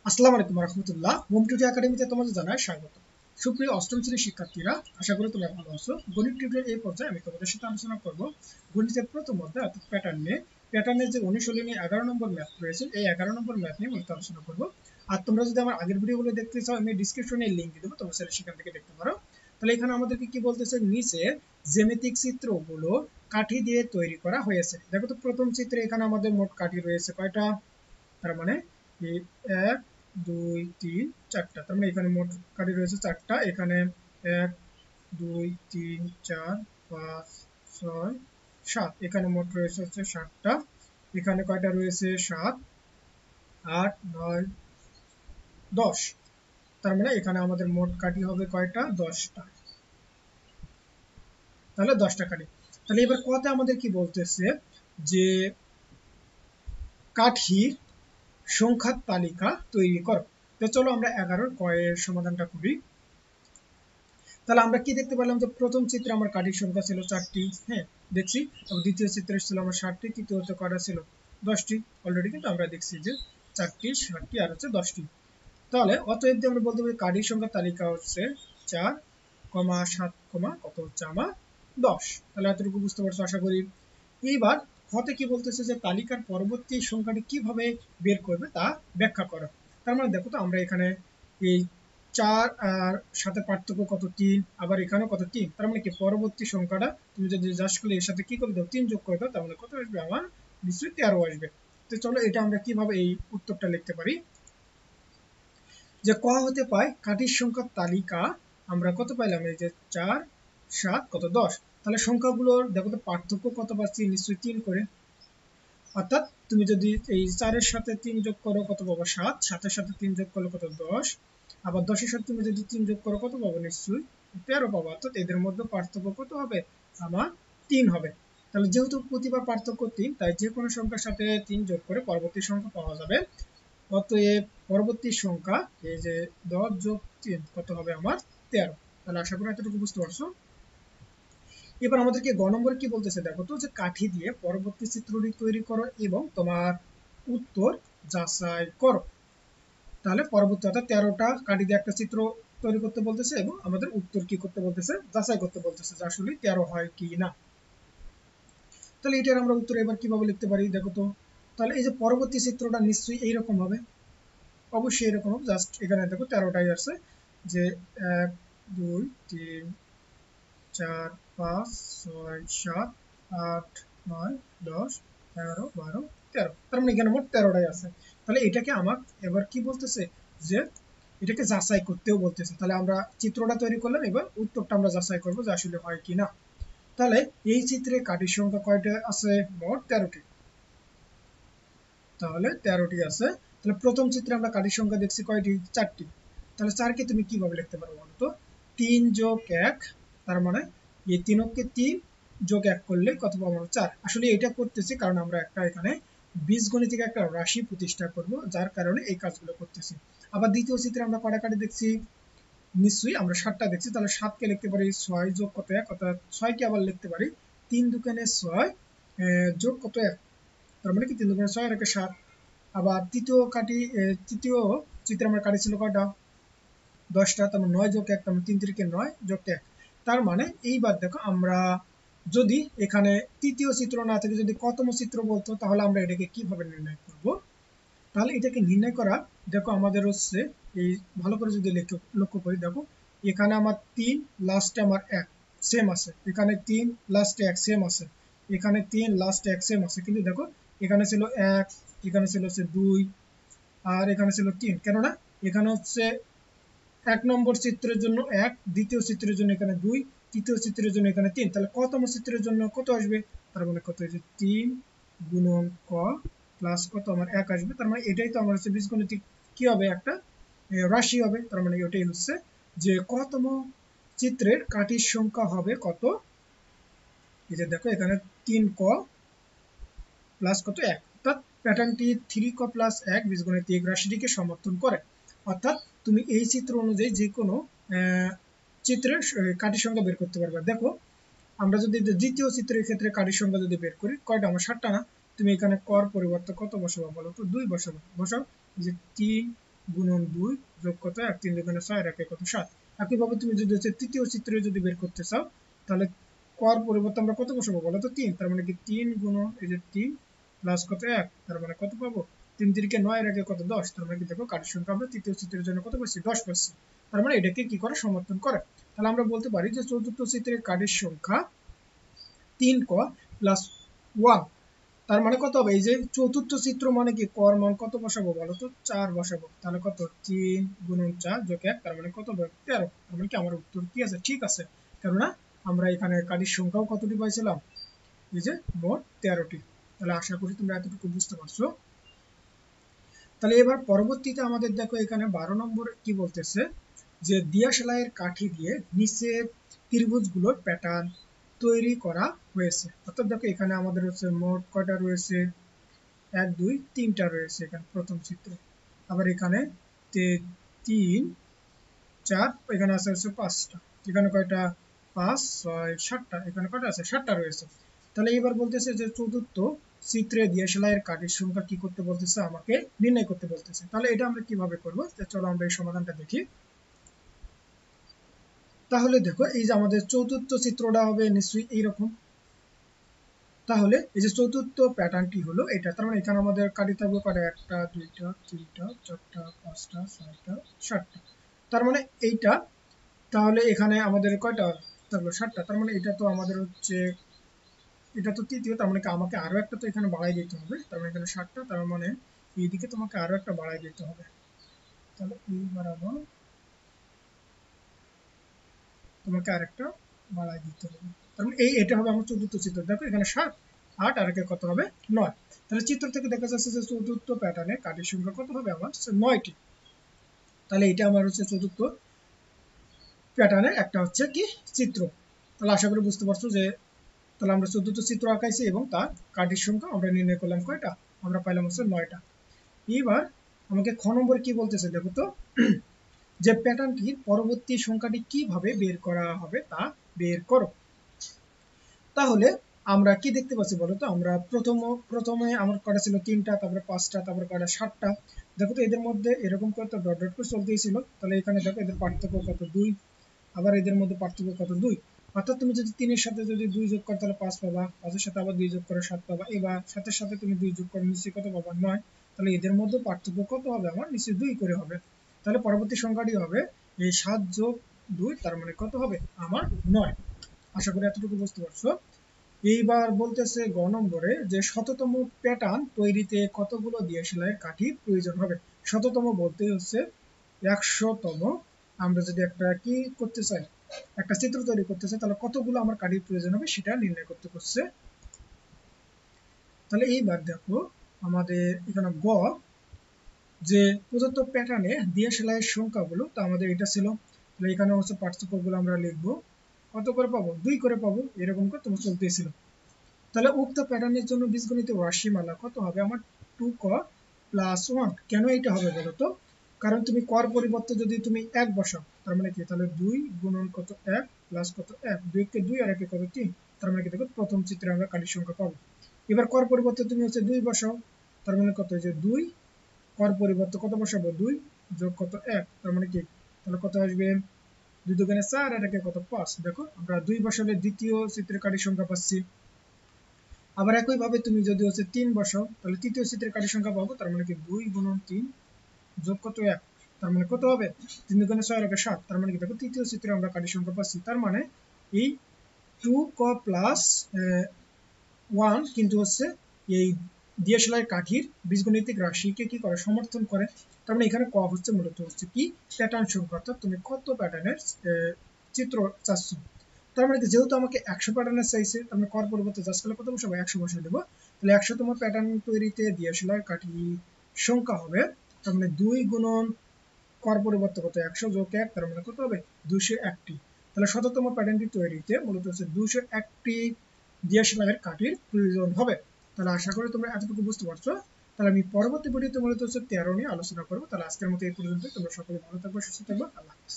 আসসালামু আলাইকুম রহমতুল্লাহ। Home today একাডেমিতে তোমাদের জানাই স্বাগত। সুপ্রিয় অষ্টম শ্রেণীর শিক্ষার্থীরা, আশা করি তোমরা ভালো আছো। গণিত টিউটোরিয়াল এই পর্যায়ে আমি তোমাদের সাথে আলোচনা করব গণিতের প্রথম অধ্যায় অর্থাৎ প্যাটার্ন নিয়ে। প্যাটার্নের যে অনুশীলনী 11 নম্বর ম্যাথ রয়েছে, এই 11 নম্বর ম্যাথ নিয়ে মূলত আলোচনা করব। আর তোমরা যদি আমার আগের ভিডিওগুলো দেখতে চাও, আমি ডিসক্রিপশনে লিংক দিয়ে দেবো, তোমরা সেখান থেকে দেখতে পারো। তাহলে এখানে আমাদেরকে কি বলতেছে, নিচে জ্যামিতিক চিত্রগুলো কাঠি দিয়ে তৈরি করা হয়েছে। দেখো তো প্রথম চিত্রে এখানে আমাদের মোট কাঠি রয়েছে কয়টা, তার মানে এই 1 2 3 4টা, তার মানে এখানে মোট কাঠি রয়েছে 4টা। এখানে 1 2 3 4 5 6 7, এখানে মোট রয়েছে হচ্ছে 7টা। এখানে কয়টা রয়েছে 7 8 9 10, তার মানে এখানে আমাদের মোট কাঠি হবে কয়টা, 10টা। তাহলে 10টা কাঠি। তাহলে এবার কতে আমাদের কি বলতেছে যে কাঠির সংখ্যার তালিকা তৈরি করো। তো চলো আমরা 11 ক এর সমাধানটা করি। তাহলে আমরা কি দেখতে পেলাম যে প্রথম চিত্রে আমার কাঠির সংখ্যা ছিল 4টি, হ্যাঁ দেখছি। এবং দ্বিতীয় চিত্রে ছিল আমার 7টি, তৃতীয়তে কয়টা ছিল 10টি। অলরেডি কিন্তু আমরা দেখছি যে 4টি 7টি আর হচ্ছে 10টি। তাহলে অতএব আমরা বলতে পারি কাঠির সংখ্যার তালিকা হচ্ছে 4, 7, কত হচ্ছে আমার 10। তাহলে এতটুকু বুঝতে পারছো আশা করি। এইবার হতে কি বলতেছে যে তালিকার পরবর্তী সংখ্যাটি কিভাবে বের করবে তা ব্যাখ্যা করো। তার মানে দেখো তো আমরা এখানে এই 4 আর সাথে পার্থক্য কত, 3, আবার এখানেও কত 3, তার মানে কি পরবর্তী সংখ্যাটা তুমি যদি জাস্ট করলে এর সাথে কি করে দাও 3 যোগ করে দাও, তার মানে কত আসবে আমার, নিশ্চয়ই 13 আসবে। তো চলো এটা আমরা কিভাবে এই উত্তরটা লিখতে পারি, যে ক হতে পায় কাঠির সংখ্যার তালিকা আমরা কত পাইলাম, এই যে 4 7 কত 10। তাহলে সংখ্যাগুলোর দেখো তো পার্থক্য কত পাচ্ছি, নিশ্চয়ই 3 করে। অর্থাৎ তুমি যদি এই 4 এর সাথে 3 যোগ করো কত পাবো 7, 7 এর সাথে 3 যোগ করলে কত 10, আবার 10 এর সাথে তুমি যদি 3 যোগ করো কত পাবো, নিশ্চয়ই 13 পাবো। অর্থাৎ এদের মধ্যে পার্থক্য কত হবে, আমার 3 হবে। তাহলে যেহেতু প্রতিবার পার্থক্য 3, তাই যে কোনো সংখ্যার সাথে 3 যোগ করে পরবর্তী সংখ্যা পাওয়া যাবে। অতএব পরবর্তী সংখ্যা এই যে 10 যোগ 3 কত হবে আমার 13। তাহলে আশা করি এতটুকু বুঝতে পারছো। এবার আমাদেরকে গ নম্বরে কি বলতেছে, দেখো তো, যে কাঠি দিয়ে পরবর্তী চিত্রটি তৈরি করো এবং তোমার উত্তর যাচাই করো। তাহলে পরবর্তী অর্থাৎ 13টা কাঠি দিয়ে একটা চিত্র তৈরি করতে বলতেছে এবং আমাদের উত্তর কি করতে বলতেছে, যাচাই করতে বলতেছে যে আসলে 13 হয় কি না। তাহলে এটার আমরা উত্তর এবার কিভাবে লিখতে পারি, দেখো তো। তাহলে এই যে পরবর্তী চিত্রটা নিশ্চয়ই এইরকম হবে, অবশ্যই এরকম হবে। জাস্ট এখানে দেখো 13টাই আছে, যে 1 2 3 4 5 6 7 8 9 10 11 12 13, তার মানে এখানে মোট 13টাই আছে। তাহলে এটাকে আমার এবার কি বলতেছে, যে এটাকে যাচাই করতেও বলতেছে। তাহলে আমরা চিত্রটা তৈরি করলাম, এবার উত্তরটা আমরা যাচাই করবো যে আসলে হয় কিনা। তাহলে এই চিত্রে কাঠির সংখ্যা কয়টা আছে, মোট 13টি। তাহলে 13টি আছে। তাহলে প্রথম চিত্রে আমরা কাঠির সংখ্যা দেখছি কয়টি, 4টি। তাহলে 4কে তুমি কিভাবে লিখতে পারো বলো তো, 3 যোগ 1, তার মানে এই 3কে 3 যোগ 1 করলে কত পাবো, 4। আসলে এটা করতেছি কারণ আমরা একটা এখানে বীজগণিতিক একটা রাশি প্রতিষ্ঠা করব, যার কারণে এই কাজগুলো করতেছি। আবার দ্বিতীয় চিত্রে আমরা কয়টা কাঠি দেখছি, নিশ্চয়ই আমরা 7টা দেখছি। তাহলে 7কে লিখতে পারি 6 যোগ কত 1, অর্থাৎ 6কে আবার লিখতে পারি 3 দুগুণে 6 যোগ কত 1, তার মানে কি 3 দুগুণে 6 আর 1 7। আবার তৃতীয় চিত্রে আমার কাঠি ছিল কয়টা, 10টা, তার মানে 9 যোগ 1, তার মানে 3 3 9 যোগ 1। তার মানে এইবার দেখো আমরা যদি এখানে তৃতীয় চিত্র না থেকে যদি কতম চিত্র বলতো, তাহলে আমরা এটাকে কিভাবে নির্ণয় করব। তাহলে এটাকে নির্ণয় করা, দেখো আমাদের হচ্ছে এই ভালো করে যদি লক্ষ্য করি, দেখো এখানে আমার 3 লাস্টে আমার 1 সেম আছে, এখানে 3 লাস্টে 1 সেম আছে, এখানে 3 লাস্টে 1 সেম আছে। কিন্তু দেখো এখানে ছিল 1, এখানে ছিল হচ্ছে 2, আর এখানে ছিল 3। কেননা এখানে হচ্ছে 1 নম্বর চিত্রের জন্য 1, দ্বিতীয় চিত্রের জন্য এখানে 2, তৃতীয় চিত্রের জন্য এখানে 3। তাহলে কতম চিত্রের জন্য কত আসবে, তার মানে কত, এই যে 3 গুণন ক প্লাস কত আমার 1 আসবে। তার মানে এটাই তো আমার হচ্ছে বীজগণিতিক কি হবে, একটা রাশি হবে। তার মানে এটাই হচ্ছে যে কতম চিত্রের কাঠির সংখ্যা হবে কত। এই যে দেখো এখানে 3 ক প্লাস কত 1, অর্থাৎ প্যাটার্নটি 3 ক প্লাস 1 বীজগণিতিক রাশিটিকে সমর্থন করে। অর্থাৎ তুমি এই চিত্র অনুযায়ী যে কোনো চিত্রের কাঠির সংখ্যা বের করতে পারবে। দেখো আমরা যদি দ্বিতীয় চিত্রের ক্ষেত্রে কাঠির সংখ্যা যদি বের করি, কয়টা আমার 7টা না, তুমি এখানে কর পরিবর্তে কত বসাবো বলো তো, 2 বসাবো। বসাও, যে 3 গুণন 2 যোগ কত 1 3 দুগুণে 6 আর 1 কত 7। একইভাবে তুমি যদি হচ্ছে তৃতীয় চিত্রে যদি বের করতে চাও তাহলে কর পরিবর্তে আমরা কত বসাবো বলো তো 3, তার মানে কি 3 গুণন এই যে 3 প্লাস কত 1, তার মানে কত পাবো 3 3 কে 9 আর 1 কত 10, তার মানে কি দেখো কাঠির সংখ্যা আমরা তৃতীয় চিত্রের জন্য কত পাচ্ছি 10 পাচ্ছি। তার মানে এটাকে কি করে সমর্থন করে। তাহলে আমরা বলতে পারি যে চতুর্থ চিত্রের কাঠির সংখ্যা 3 ক প্লাস 1, তার মানে কত হবে এই যে চতুর্থ চিত্র মানে কি কর মান কত বসাবো বলো তো 4 বসাবো। তাহলে কত 3 গুণন 4 যোগ 1, তার মানে কত হবে 13। তার মানে কি আমার উত্তর কি আছে ঠিক আছে, কেননা আমরা এখানে কাঠির সংখ্যাও কতটি পাইছিলাম এই যে মোট 13টি। তাহলে আশা করি তোমরা এতটুকু বুঝতে পারছো। তাহলে এবার পরবর্তীতে আমাদের দেখো এখানে 12 নম্বর কি বলতেছে যে দিয়া সেলাইয়ের কাঠি দিয়ে নিচে ত্রিভুজগুলোর প্যাটার্ন তৈরি করা হয়েছে। অর্থাৎ দেখো এখানে আমাদের হচ্ছে মোট কয়টা রয়েছে 1 2 3টা রয়েছে এখানে প্রথম চিত্রে, আবার এখানে 3 4, এখানে আছে হচ্ছে 5টা, এখানে কয়টা 5 6 7টা, এখানে কয়টা আছে 7টা রয়েছে। তাহলে এবার বলতেছে যে চতুর্থ চিত্রে দিয়া সেলাইয়ের কাঠির সংখ্যা কি করতে বলতেছে আমাকে নির্ণয় করতে বলতেছে। তাহলে এটা আমরা কিভাবে করব, চলো আমরা এই সমাধানটা দেখি। তাহলে দেখো এই যে আমাদের চতুর্থ চিত্রটা হবে নিশ্চয়ই এইরকম। তাহলে এই যে চতুর্থ প্যাটার্নটি হলো এটা, তার মানে এখানে আমাদের কাঠি থাকবে কয়টা 1টা 2টা 3টা 4টা 5টা 6টা 7টা, তার মানে এইটা। তাহলে এখানে আমাদের কয়টা থাকলো 7টা, তার মানে এটা তো আমাদের হচ্ছে এটা তো তৃতীয়, তার মানে আমাকে আরো একটা তো এখানে বাড়াই দিতে হবে, তার মানে এখানে 7টা, তার মানে এইদিকে তোমাকে আরো একটা বাড়াই দিতে হবে। তাহলে এই বাড়ানো তোমাকে আরেকটা বাড়াই দিতে হবে, তার মানে এটা হবে আমার চতুর্থ চিত্র। দেখো এখানে 7 8 আর একে কত হবে 9। তাহলে চিত্র থেকে দেখা যাচ্ছে যে চতুর্থ প্যাটার্নে কাঠির সংখ্যা কত হবে আমার 9টি। তাহলে এটা আমার হচ্ছে চতুর্থ প্যাটার্নের একটা হচ্ছে কি চিত্র। তাহলে আশা করি বুঝতে পারছো যে তাহলে আমরা চতুর্থ চিত্র আঁকাইছি এবং তার কাঠির সংখ্যা আমরা নির্ণয় করলাম কয়টা, আমরা পাইলাম হচ্ছে 9টা। এবার আমাকে খ নম্বর কি বলতেছে দেখো তো যে প্যাটার্নটির পরবর্তী সংখ্যাটি কিভাবে বের করা হবে তা বের করো। তাহলে আমরা কি দেখতে পাচ্ছি বলতো, আমরা প্রথমে আমার কয়টা ছিল 3টা, তারপরে 5টা, তারপরে কয়টা 7টা। দেখো তো এদের মধ্যে এরকম কত ডট ডট করে চলতেই ছিল। তাহলে এখানে দেখো এদের পার্থক্য কত 2, আবার এদের মধ্যে পার্থক্য কত 2। অর্থাৎ তুমি যদি 3 এর সাথে যদি 2 যোগ করো তাহলে 5 পাবা, 5 এর সাথে আবার 2 যোগ করে 7 পাবা, এবার 7 এর সাথে তুমি 2 যোগ করে নিশ্চয়ই কত পাবা 9। তাহলে এদের মধ্যে পার্থক্য কত হবে আমার নিশ্চয়ই 2 করে হবে। তাহলে পরবর্তী সংখ্যাটি হবে এই 7 যোগ 2, তার মানে কত হবে আমার 9। আশা করি এতটুকু বুঝতে পারছো। এইবার বলতেছে গ নম্বরে যে শততম প্যাটার্ন তৈরিতে কতগুলো দিয়া সেলাইয়ের কাঠি প্রয়োজন হবে। শততম বলতে হচ্ছে 100তম। আমরা যদি একটা কি করতে চাই একটা চিত্র তৈরি করতে চাই তাহলে কতগুলো আমার কাঠির প্রয়োজন হবে সেটা নির্ণয় করতে হচ্ছে। তাহলে এইবার দেখো আমাদের এখানে গ যে প্রদত্ত প্যাটার্নে দিয়া সেলাইয়ের সংখ্যাগুলো, তো আমাদের এটা ছিল। তাহলে এখানে হচ্ছে পার্থক্যগুলো আমরা লিখবো, কত করে পাবো 2 করে পাবো, এরকম করে তোমার চলতেছিল। তাহলে উক্ত প্যাটার্নের জন্য বীজগণিত রাশিমালা কত হবে আমার 2 ক প্লাস 1। কেন এটা হবে বলো তো, কারণ তুমি কর পরিবর্তে যদি তুমি 1 বসাও তার মানে কি, তাহলে 2 গুণন কত 1 প্লাস কত 1, 2 কে 2 আর 1 কত 3, তার মানে কি দেখো প্রথম চিত্রে আমরা কাঠির সংখ্যা পাবো। এবার কর পরিবর্তে তুমি হচ্ছে 2 বসাও, তার মানে কত যে 2 কর পরিবর্তে কত বসাবো 2 যোগ কত 1, তার মানে কি তাহলে কত আসবে 2 দুগুণে 4 আর 1 কত 5। দেখো আমরা 2 বসালে দ্বিতীয় চিত্রে কাঠির সংখ্যা পাচ্ছি। আবার একইভাবে তুমি যদি হচ্ছে 3 বসাও তাহলে তৃতীয় চিত্রের কাঠির সংখ্যা পাবো, তার মানে কি 2 গুণন 3 যোগ কত 1, তার মানে কত হবে 3 দুগুণে 6 আর 1 7, তার মানে কি দেখো তৃতীয় চিত্রে আমরা কাঠির সংখ্যা পাচ্ছি। তার মানে এই 2 ক প্লাস 1 কিন্তু হচ্ছে এই দিয়া সেলাইয়ের কাঠির বীজগণিতিক রাশিকে কি করে সমর্থন করে। তার মানে এখানে ক হচ্ছে মূলত হচ্ছে কি প্যাটার্ন সংখ্যা, অর্থাৎ তুমি কত প্যাটার্নের চিত্র চাচ্ছ। তার মানে যেহেতু আমাকে 100 প্যাটার্নের চাইছে, তার মানে কর পরিবর্তে জাস্ট করলে কত বসাবো 100 বসিয়ে দেবো। তাহলে 100তম প্যাটার্ন তৈরিতে দিয়া সেলাইয়ের কাঠি সংখ্যা হবে, তার মানে 2 গুণন কর পরিবর্তে কত 100 যোগ 1, তার মানে কত হবে 201টি। তাহলে শততম প্যাটার্নটি তৈরিতে মূলত হচ্ছে 201টি দিয়া সেলাইয়ের কাঠির প্রয়োজন হবে। তাহলে আশা করি তোমরা এতটুকু বুঝতে পারছো। তাহলে আমি পরবর্তী ভিডিওতে মূলত হচ্ছে 13 নিয়ে আলোচনা করবো। তাহলে আজকের মতো এই পর্যন্ত, তোমরা সকলে ভালো থাকবে সুস্থ থাকবে, আল্লাহ হাফেজ।